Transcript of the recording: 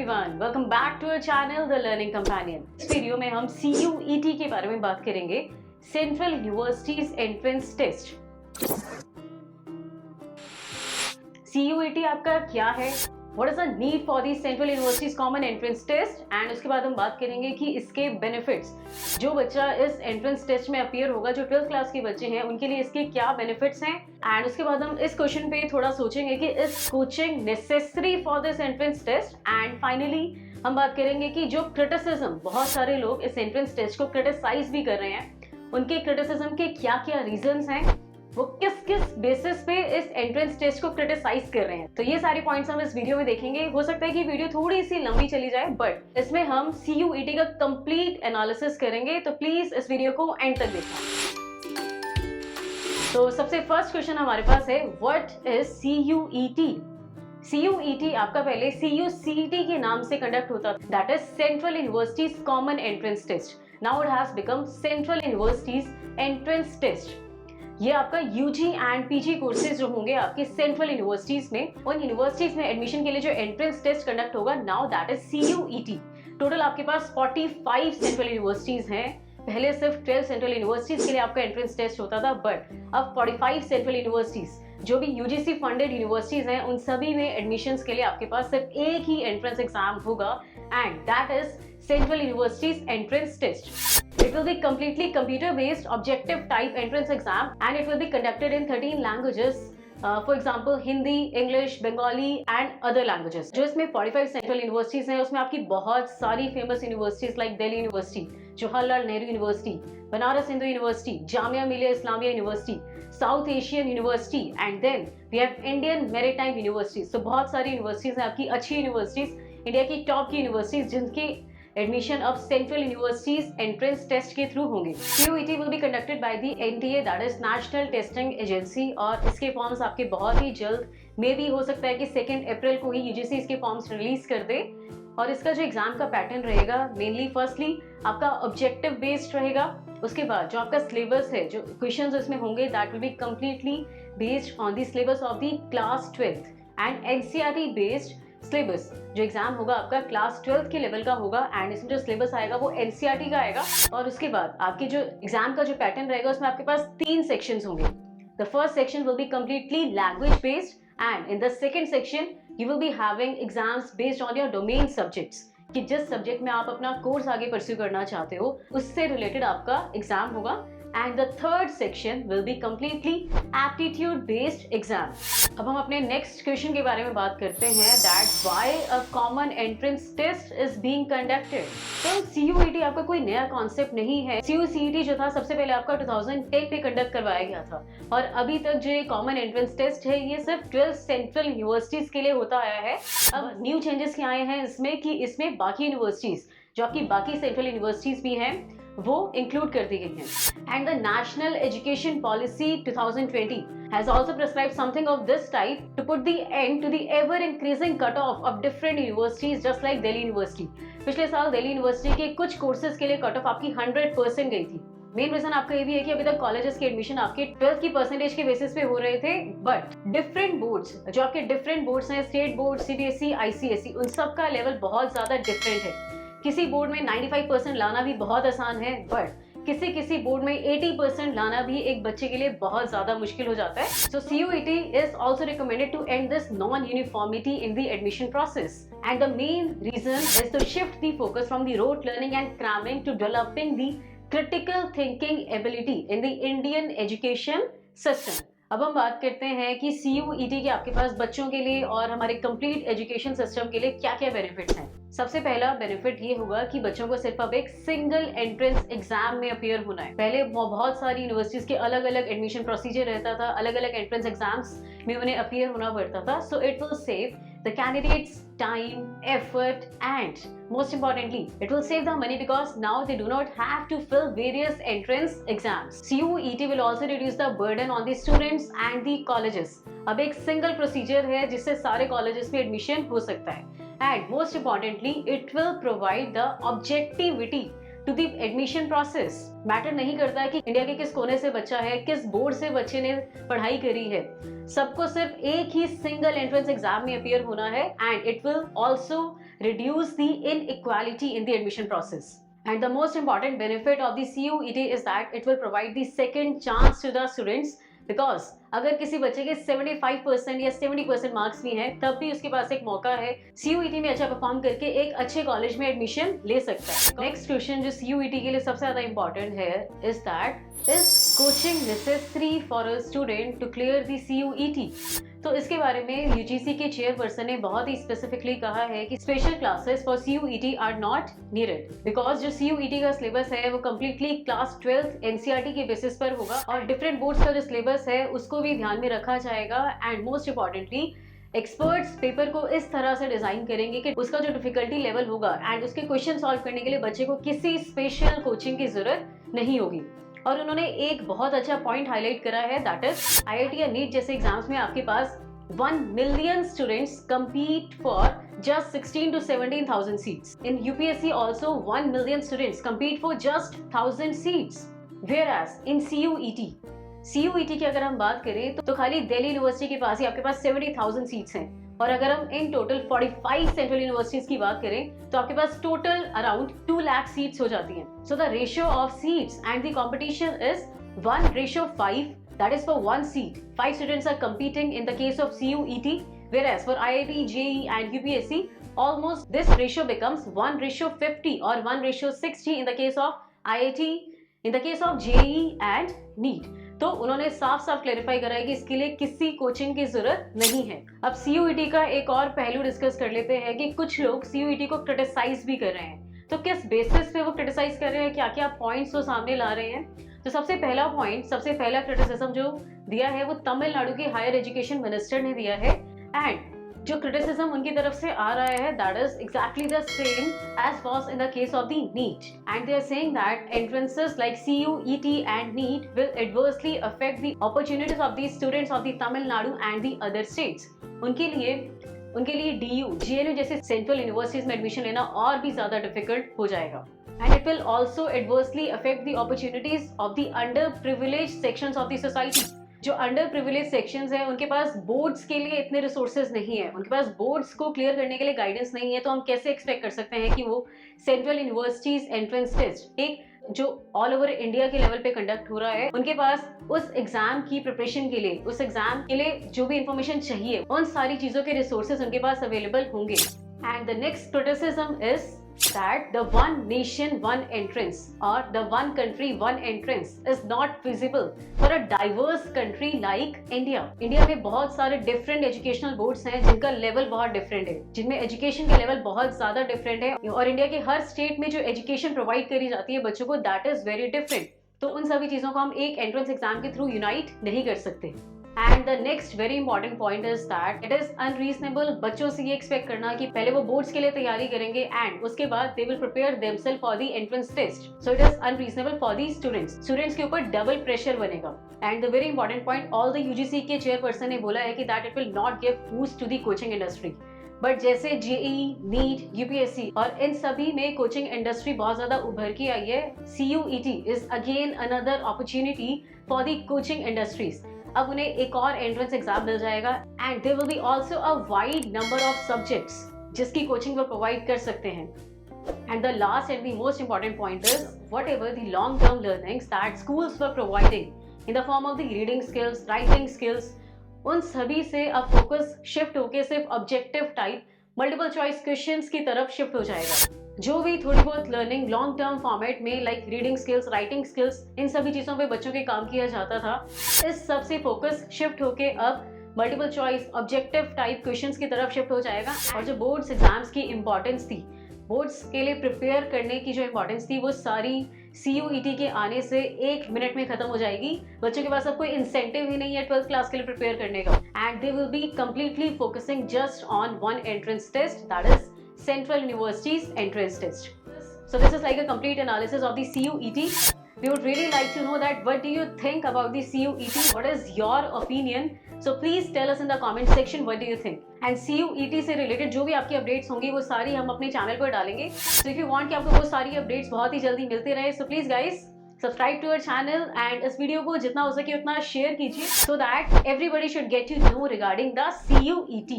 everyone, welcome back to our channel The Learning Companion. इस video में हम CUET के बारे में बात करेंगे, central universities entrance test. CUET आपका क्या है, What is the need for the Central Universities Common Entrance Test, and उसके बाद हम बात करेंगे कि इसके बेनिफिट्स, जो बच्चा इस एंट्रेंस टेस्ट में अपीयर होगा, जो 12th क्लास के बच्चे हैं उनके लिए इसके क्या बेनिफिट्स हैं, एंड उसके बाद हम इस क्वेश्चन पे थोड़ा सोचेंगे कि इस coaching necessary for this entrance test, and finally हम बात करेंगे कि जो क्रिटिसिज्म, बहुत सारे लोग इस एंट्रेंस टेस्ट को क्रिटिसाइज भी कर रहे हैं, उनके क्रिटिसिज्म के क्या क्या रीजंस हैं, वो किस किस बेसिस पे इस एंट्रेंस टेस्ट को क्रिटिसाइज कर रहे हैं। तो ये सारी पॉइंट्स हम इस वीडियो में देखेंगे। हो सकता है कि वीडियो थोड़ी सी लंबी चली जाए, बट इसमें हम CUET का कंप्लीट एनालिसिस करेंगे, तो प्लीज इस वीडियो को एंड तक देखना। तो सबसे फर्स्ट क्वेश्चन हमारे पास है, व्हाट इज CUET? CUET आपका पहले CUCT के नाम से कंडक्ट होता था, that is central universities common entrance test. Now it has become central universities entrance test. ये आपका UG एंड PG कोर्सेज जो होंगे आपके सेंट्रल यूनिवर्सिटीज में, उन यूनिवर्सिटीज में एडमिशन के लिए जो एंट्रेंस टेस्ट कंडक्ट होगा, now that is CUET। Total आपके पास 45 सेंट्रल यूनिवर्सिटीज हैं। पहले सिर्फ 12 सेंट्रल यूनिवर्सिटीज के लिए आपका एंट्रेंस टेस्ट होता था, बट अब 45 सेंट्रल यूनिवर्सिटीज, जो भी UGC फंडेड यूनिवर्सिटीज हैं, उन सभी में एडमिशंस के लिए आपके पास सिर्फ एक ही एंट्रेंस एग्जाम होगा, and that is central universities entrance test. It will be completely computer-based, objective-type entrance exam, and it will be conducted in 13 languages. For example, Hindi, English, Bengali, and other languages. जो इसमें 45 central universities हैं, उसमें आपकी बहुत सारी famous universities like Delhi University, Jawaharlal Nehru university, Banaras Hindu university, Jamia Millia Islamia university, South Asian university, and then we have Indian maritime universities. तो बहुत सारी यूनिवर्सिटीज हैं आपकी, अच्छी यूनिवर्सिटीज, इंडिया की टॉप की यूनिवर्सिटीज, जिनके एडमिशन अब सेंट्रल यूनिवर्सिटीज एंट्रेंस टेस्ट के थ्रू होंगे। CUET will be conducted by the NTA, that is national testing agency, और इसके फॉर्म्स आपके बहुत ही जल्द, मे भी हो सकता है कि 2 अप्रैल को ही UGC इसके फॉर्म्स रिलीज कर दे। और इसका जो एग्जाम का पैटर्न रहेगा, मेनली फर्स्टली आपका ऑब्जेक्टिव बेस्ड रहेगा। उसके बाद जो आपका सिलेबस है, जो क्वेश्चंस इसमें होंगे, that will be completely based on the syllabus of the class 12th and NCERT based syllabus. जो एग्जाम होगा आपका क्लास 12th के लेवल का होगा, एंड इसमें जो सिलेबस आएगा वो NCERT का आएगा। और उसके बाद आपके जो एग्जाम का जो पैटर्न रहेगा, उसमें आपके पास 3 सेक्शंस होंगे। The first section will be completely language based, and in the second section you will be having exams based on your domain subjects, कि जिस सब्जेक्ट में आप अपना कोर्स आगे परस्यू करना चाहते हो, उससे रिलेटेड आपका एग्जाम होगा। And the third section will be completely aptitude based exam. अब हम अपने next question के बारे में बात करते हैं, that why a common entrance test is being conducted. तो CUET आपका कोई नया कॉन्सेप्ट नहीं है। CUCET जो था सबसे पहले आपका 2010 पे कंडक्ट करवाया गया था, और अभी तक जो ये कॉमन एंट्रेंस टेस्ट है, ये सिर्फ 12 सेंट्रल यूनिवर्सिटीज के लिए होता आया है। अब न्यू चेंजेस क्या आए हैं इसमें, कि इसमें बाकी यूनिवर्सिटीज, जो आपकी बाकी सेंट्रल यूनिवर्सिटीज भी हैं, वो इंक्लूड कर दी गई हैं। And the national education policy 2020 has also prescribed something of this type to put the end to the ever increasing cutoff of different universities, just like Delhi University. पिछले साल Delhi university के कुछ कोर्सेज के लिए cut off आपकी 100% गई थी। Main reason आपका ये भी है कि अभी तक कॉलेजेस के एडमिशन आपके 12th की परसेंटेज के बेसिस पे हो रहे थे, बट डिफरेंट बोर्ड्स, जो आपके डिफरेंट बोर्ड्स हैं, स्टेट बोर्ड, CBSE, ICSE, उन सब का लेवल बहुत ज्यादा डिफरेंट है। किसी बोर्ड में 95% लाना भी बहुत आसान है, बट किसी बोर्ड में 80% लाना भी एक बच्चे के लिए बहुत ज्यादा मुश्किल हो जाता है। So CUET is also recommended to end this non-uniformity in the admission process, and the main reason is to shift the focus from the rote learning and cramming to developing the critical thinking ability in the Indian education system. अब हम बात करते हैं कि CUET के आपके पास बच्चों के लिए और हमारे कंप्लीट एजुकेशन सिस्टम के लिए क्या क्या बेनिफिट्स हैं। सबसे पहला बेनिफिट ये होगा कि बच्चों को सिर्फ अब एक सिंगल एंट्रेंस एग्जाम में अपीयर होना है। पहले बहुत सारी यूनिवर्सिटीज के अलग अलग एडमिशन प्रोसीजर रहता था, अलग अलग एंट्रेंस एग्जाम्स में उन्हें अपीयर होना पड़ता था। So it will save the candidates time, effort, and most importantly it will save the money, because now they do not have to fill various entrance exams. CUET will also reduce the burden on the students and the colleges. अब एक single procedure है जिससे सारे colleges में admission हो सकता है, and most importantly it will provide the objectivity to the admission process. Matter नहीं करता है कि इंडिया के किस कोने से बच्चा है, किस बोर्ड से बच्चे ने पढ़ाई करी है, सबको सिर्फ एक ही सिंगल एंट्रेंस एग्जाम में अपीयर होना है, and it will also reduce the inequality in the admission process. And the most important benefit of the CUET is that it will provide the second chance to the students, because अगर किसी बच्चे के 75% या 70% marks भी हैं तब भी उसके पास एक मौका है CUET में अच्छा परफॉर्म करके एक अच्छे कॉलेज में एडमिशन ले सकता है। नेक्स्ट क्वेश्चन जो CUET के लिए सबसे ज्यादा इंपॉर्टेंट है is that is coaching necessary for a student to clear the CUET। तो इसके बारे में UGC के चेयरपर्सन ने बहुत ही स्पेसिफिकली कहा है कि special classes for CUET are not needed, because जो CUET का सिलेबस है वो कम्प्लीटली क्लास 12th NCERT के बेसिस पर होगा और डिफरेंट बोर्ड्स का जो सिलेबस है उसको भी ध्यान में रखा जाएगा। And most importantly experts paper को इस तरह से डिजाइन करेंगे कि उसका जो डिफिकल्टी लेवल होगा एंड उसके क्वेश्चन सॉल्व करने के लिए बच्चे को किसी स्पेशल कोचिंग की जरूरत नहीं होगी। और उन्होंने एक बहुत अच्छा पॉइंट हाईलाइट करा है, दैट इज IIT या नीट जैसे एग्जाम्स में आपके पास 1 million students compete for just 16 to 17,000 seats. In UPSC also 1 million students compete for just 1,000 seats. Whereas in CUET की अगर हम बात करें तो खाली दिल्ली यूनिवर्सिटी के पास ही आपके पास 70,000 सीट्स हैं और अगर हम इन टोटल 45 सेंट्रल यूनिवर्सिटीज की बात करें तो आपके पास टोटल अराउंड 2 लाख सीट्स हो जाती हैं। So the ratio of seats and the competition is 1:5, that is for 1 seat. 5 students are competing in the case of CUET, whereas for IIT, JEE and UPSC almost this ratio becomes 1:50 or 1:60 in the case of IIT, in the case of JEE and NEET. तो उन्होंने साफ साफ clarify करा है कि इसके लिए किसी कोचिंग की जरूरत नहीं है। अब CUET का एक और पहलू डिस्कस कर लेते हैं कि कुछ लोग CUET को क्रिटिसाइज भी कर रहे हैं। तो किस बेसिस पे वो क्रिटिसाइज कर रहे हैं, क्या क्या पॉइंट्स वो सामने ला रहे हैं। तो सबसे पहला पॉइंट, सबसे पहला क्रिटिसिज्म जो दिया है वो तमिलनाडु के हायर एजुकेशन मिनिस्टर ने दिया है। एंड जो क्रिटिसिज्म उनकी तरफ से आ रहा है that is exactly the same as was in the case of the NEET. And they are saying that entrances like CUET and NEET will adversely affect the opportunities of the students of the Tamil Nadu and the other states. उनके लिए DU, GNU जैसे central universities में admission लेना और भी ज्यादा difficult हो जाएगा। And it will also adversely affect the opportunities of the underprivileged sections of the society. जो underprivileged sections हैं उनके पास बोर्ड्स के लिए इतने रिसोर्सेज नहीं है, उनके पास बोर्ड्स को क्लियर करने के लिए गाइडेंस नहीं है। तो हम कैसे एक्सपेक्ट कर सकते हैं कि वो सेंट्रल यूनिवर्सिटीज एंट्रेंस टेस्ट एक जो ऑल ओवर इंडिया के लेवल पे कंडक्ट हो रहा है, उनके पास उस एग्जाम की प्रिपरेशन के लिए, उस एग्जाम के लिए जो भी इंफॉर्मेशन चाहिए उन सारी चीजों के रिसोर्सेज उनके पास अवेलेबल होंगे। And the next criticism is that the one nation one entrance or the one country one entrance is not feasible for a diverse country like India. India में बहुत सारे डिफरेंट एजुकेशनल बोर्ड्स हैं जिनका level बहुत different है, जिनमें education का level बहुत ज्यादा डिफरेंट है और इंडिया के हर स्टेट में जो एजुकेशन प्रोवाइड करी जाती है बच्चों को दैट इज वेरी डिफरेंट। तो उन सभी चीजों को हम एक एंट्रेंस एग्जाम के थ्रू यूनाइट नहीं कर सकते। And the next very important point is that it is unreasonable बच्चों से ये एक्सपेक्ट करना कि पहले वो बोर्ड्स के लिए तैयारी करेंगे एंड उसके बाद they will prepare themselves for the entrance test. So it is unreasonable for the students के ऊपर डबल प्रेशर बनेगा। And the very important point, all the UGC के चेयरपर्सन ने बोला है कि that it will not give boost to the coaching industry. But जैसे JEE, NEET, UPSC और इन सभी में कोचिंग इंडस्ट्री बहुत ज्यादा उभर के आई है, CUET is again another opportunity for the coaching industries. अब उन्हें एक और एंट्रेंस एग्जाम मिल जाएगा and there will be also a wide number of subjects जिसकी कोचिंग वो प्रोवाइड कर सकते हैं। And the last and the most important point is whatever the long term learnings that schools were providing in the form of the reading skills, writing skills, उन सभी से अब focus shift होकर सिर्फ objective type multiple choice questions की तरफ shift हो जाएगा। जो भी थोड़ी बहुत लर्निंग लॉन्ग टर्म फॉर्मेट में like reading skills, writing skills, इन सभी चीजों पे बच्चों के काम किया जाता था, इस सब से फोकस शिफ्ट होके अब multiple choice objective type questions की तरफ शिफ्ट हो जाएगा। और जो बोर्ड्स एग्जाम्स की इंपॉर्टेंस थी, बोर्ड्स के लिए प्रिपेयर करने की जो इंपॉर्टेंस थी वो सारी CUET के आने से 1 मिनट में खत्म हो जाएगी। बच्चों के पास अब कोई इंसेंटिव ही नहीं है 12th क्लास के लिए प्रिपेयर करने का and they will be completely focusing just on one entrance test, that is Central University's entrance test. So this is like a complete analysis of the CUET. We would really like to know that what do you think about the CUET? What is your opinion? So please tell us in the comment section what do you think. And CUET से related जो भी आपकी updates होंगी वो सारी हम अपने channel पर डालेंगे। So if you want कि आपको वो सारी अपडेट्स बहुत ही जल्दी मिलते रहे, so please guys subscribe to our channel and इस वीडियो को जितना हो सके उतना शेयर कीजिए so that everybody should get to know regarding the CUET.